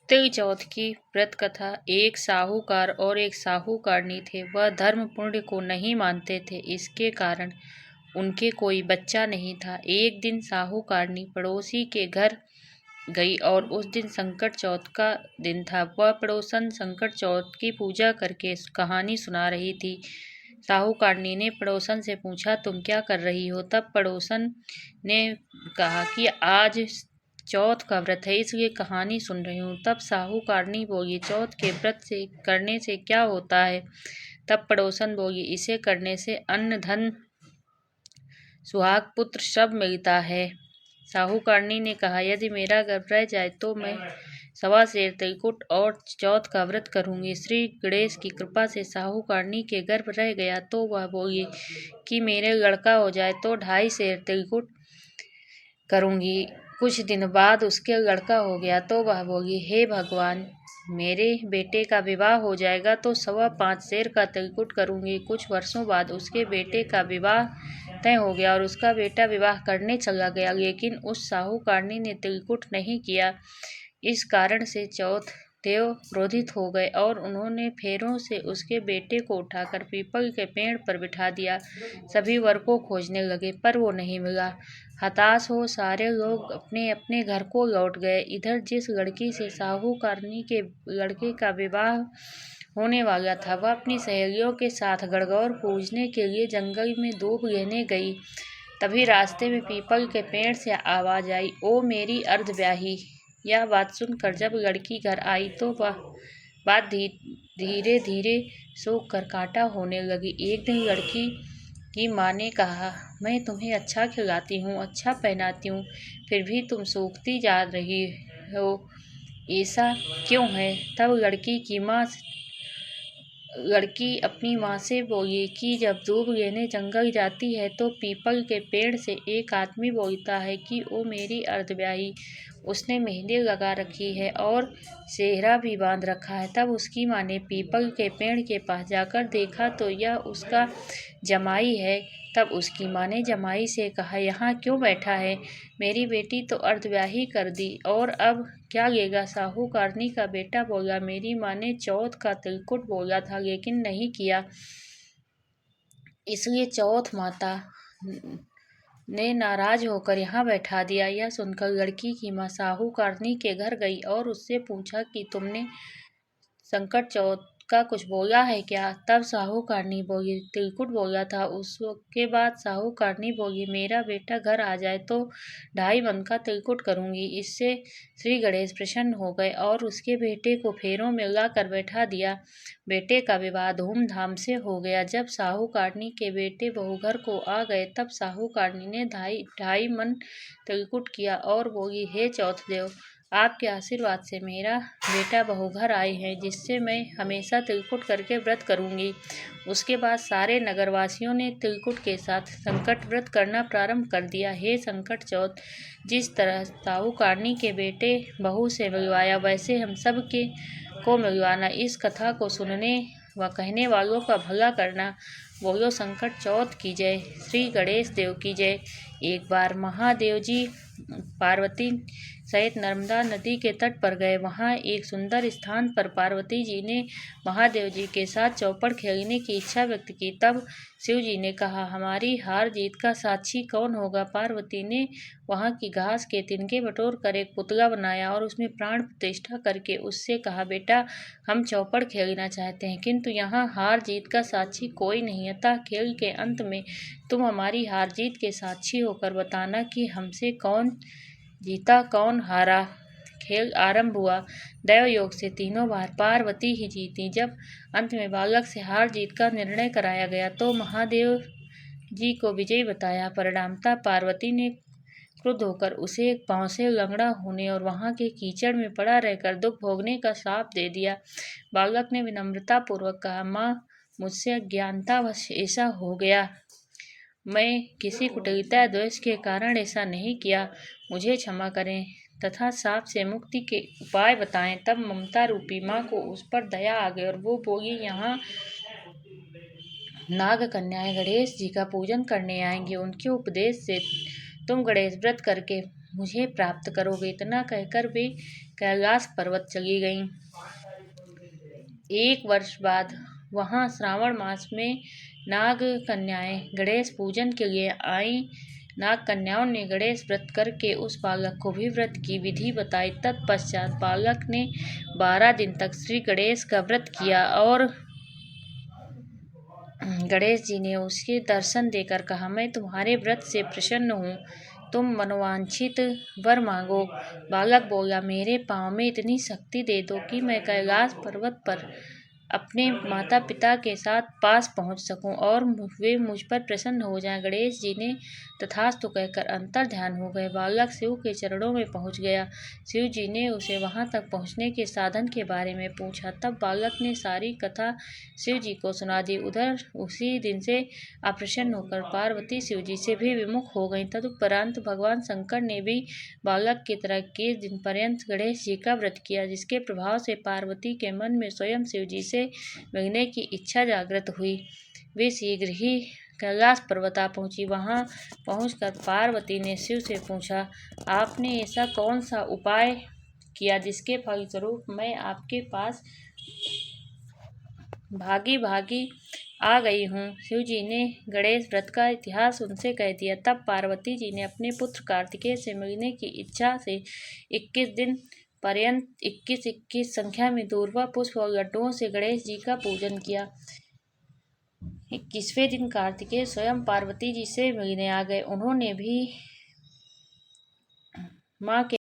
तिल चौथ की व्रत कथा। एक साहूकार और एक साहूकारनी थे। वह धर्म पुण्य को नहीं मानते थे, इसके कारण उनके कोई बच्चा नहीं था। एक दिन साहूकारनी पड़ोसी के घर गई और उस दिन संकट चौथ का दिन था। वह पड़ोसन संकट चौथ की पूजा करके कहानी सुना रही थी। साहूकारनी ने पड़ोसन से पूछा, तुम क्या कर रही हो? तब पड़ोसन ने कहा कि आज चौथ का व्रत है, इसलिए कहानी सुन रही हूँ। तब साहूकारनी बोली, चौथ के व्रत से करने से क्या होता है? तब पड़ोसन बोली, इसे करने से अन्न धन सुहाग पुत्र सब मिलता है। साहूकारनी ने कहा, यदि मेरा गर्भ रह जाए तो मैं 1.25 सेर तिलकुट और चौथ का व्रत करूंगी। श्री गणेश की कृपा से साहूकारनी के गर्भ रह गया तो वह बोली कि मेरे लड़का हो जाए तो 2.5 सेर तिलकुट करूंगी। कुछ दिन बाद उसके लड़का हो गया तो वह बोली, हे भगवान, मेरे बेटे का विवाह हो जाएगा तो 5.25 सेर का तिलकुट करूंगी। कुछ वर्षों बाद उसके बेटे का विवाह तय हो गया और उसका बेटा विवाह करने चला गया, लेकिन उस साहूकारनी ने तिलकुट नहीं किया। इस कारण से चौथ देव क्रोधित हो गए और उन्होंने फेरों से उसके बेटे को उठाकर पीपल के पेड़ पर बिठा दिया। सभी वर को खोजने लगे पर वो नहीं मिला। हताश हो सारे लोग अपने अपने घर को लौट गए। इधर जिस लड़की से साहूकारनी के लड़के का विवाह होने वाला था, वह अपनी सहेलियों के साथ गणगौर पूजने के लिए जंगल में दूब लेने गई। तभी रास्ते में पीपल के पेड़ से आवाज आई, ओ मेरी अर्धब्याही। यह बात सुनकर जब लड़की घर आई तो वह बात धीरे धीरे सूख कर कांटा होने लगी। एक दिन लड़की की माँ ने कहा, मैं तुम्हें अच्छा खिलाती हूँ, अच्छा पहनाती हूँ, फिर भी तुम सूखती जा रही हो, ऐसा क्यों है? तब लड़की अपनी माँ से बोली कि जब दूब लेने जंगल जाती है तो पीपल के पेड़ से एक आदमी बोलता है कि ओ मेरी अर्धब्याही। उसने मेहंदी लगा रखी है और सेहरा भी बांध रखा है। तब उसकी माँ ने पीपल के पेड़ के पास जाकर देखा तो यह उसका जमाई है। तब उसकी माँ ने जमाई से कहा, यहाँ क्यों बैठा है? मेरी बेटी तो अर्धब्याही कर दी और अब क्या लेगा? साहूकारनी का बेटा बोला, मेरी माँ ने चौथ का तिलकुट बोला था लेकिन नहीं किया, इसलिए चौथ माता ने नाराज होकर यहाँ बैठा दिया। यह सुनकर लड़की की माँ साहूकारनी के घर गई और उससे पूछा कि तुमने संकट चौथ का कुछ बोला है क्या? तब साहूकारनी बोली, तिलकुट बोला था। उसके बाद साहूकारनी बोली, मेरा बेटा घर आ जाए तो 2.5 मन का तिलकुट करूंगी। इससे श्री गणेश प्रसन्न हो गए और उसके बेटे को फेरों में लाकर बैठा दिया। बेटे का विवाह धूमधाम से हो गया। जब साहूकारनी के बेटे बहू घर को आ गए तब साहूकारनी ने 2.5 मन तिलकुट किया और बोली, हे चौथ देव, आपके आशीर्वाद से मेरा बेटा बहू घर आए हैं, जिससे मैं हमेशा तिलकुट करके व्रत करूंगी। उसके बाद सारे नगरवासियों ने तिलकुट के साथ संकट व्रत करना प्रारंभ कर दिया। हे संकट चौथ, जिस तरह साहूकारनी के बेटे बहू से मिलवाया वैसे हम सब के को मिलवाना। इस कथा को सुनने व कहने वालों का भला करना। बोलो संकट चौथ की जय। श्री गणेश देव की जय। एक बार महादेव जी पार्वती सहित नर्मदा नदी के तट पर गए। वहां एक सुंदर स्थान पर पार्वती जी ने महादेव जी के साथ चौपड़ खेलने की इच्छा व्यक्त की। तब शिव जी ने कहा, हमारी हार जीत का साक्षी कौन होगा? पार्वती ने वहां की घास के तिनके बटोर कर एक पुतला बनाया और उसमें प्राण प्रतिष्ठा करके उससे कहा, बेटा, हम चौपड़ खेलना चाहते हैं, किंतु यहाँ हार जीत का साक्षी कोई नहीं, अतः खेल के अंत में तुम हमारी हार जीत के साक्षी होकर बताना कि हमसे कौन जीता कौन हारा। खेल आरंभ हुआ। दैव योग से तीनों बार पार्वती ही जीती। जब अंत में बालक से हार जीत का निर्णय कराया गया तो महादेव जी को विजयी बताया। परिणामतः पार्वती ने क्रुद्ध होकर उसे एक पांव से लंगड़ा होने और वहां के कीचड़ में पड़ा रहकर दुख भोगने का शाप दे दिया। बालक ने विनम्रता पूर्वक कहा, माँ, मुझसे अज्ञानतावश ऐसा हो गया, मैं किसी कुटिलता द्वेष के कारण ऐसा नहीं किया, मुझे क्षमा करें तथा शाप से मुक्ति के उपाय बताएं। तब ममता रूपी माँ को उस पर दया आ गई और वो बोली, यहाँ नाग कन्याएं गणेश जी का पूजन करने आएंगी, उनके उपदेश से तुम गणेश व्रत करके मुझे प्राप्त करोगे। इतना कहकर वे कैलाश पर्वत चली गईं। एक वर्ष बाद वहाँ श्रावण मास में नाग कन्याएं गणेश पूजन के लिए आईं। नाग कन्याओं ने गणेश व्रत करके उस बालक को भी व्रत की विधि बताई। तत्पश्चात बालक ने 12 दिन तक श्री गणेश का व्रत किया और गणेश जी ने उसके दर्शन देकर कहा, मैं तुम्हारे व्रत से प्रसन्न हूँ, तुम मनोवांछित वर मांगो। बालक बोला, मेरे पाँव में इतनी शक्ति दे दो कि मैं कैलाश पर्वत पर अपने माता पिता के साथ पास पहुंच सकूं और वे मुझ पर प्रसन्न हो जाएं। गणेश जी ने तथास्तु कहकर अंतर ध्यान हो गए। बालक शिव के चरणों में पहुंच गया। शिव जी ने उसे वहां तक पहुंचने के साधन के बारे में पूछा। तब बालक ने सारी कथा शिव जी को सुना दी। उधर उसी दिन से अप्रसन्न होकर पार्वती शिव जी से भी विमुख हो गई। तदुपरांत भगवान शंकर ने भी बालक की तरह 21 दिन पर्यंत गणेश जी का व्रत किया, जिसके प्रभाव से पार्वती के मन में स्वयं शिव जी से मिलने की इच्छा जागृत हुई। वे शीघ्र ही कैलाश पर्वत आ पहुंची। वहां पहुंचकर पार्वती ने शिव से पूछा, आपने ऐसा कौन सा उपाय किया जिसके फलस्वरूप मैं आपके पास भागी भागी आ गई हूँ। शिव जी ने गणेश व्रत का इतिहास उनसे कह दिया। तब पार्वती जी ने अपने पुत्र कार्तिकेय से मिलने की इच्छा से 21 दिन पर्यंत 21 संख्या में दूर्वा पुष्प और लड्डुओं से गणेश जी का पूजन किया। 21वें दिन कार्तिकेय स्वयं पार्वती जी से मिलने आ गए। उन्होंने भी माँ के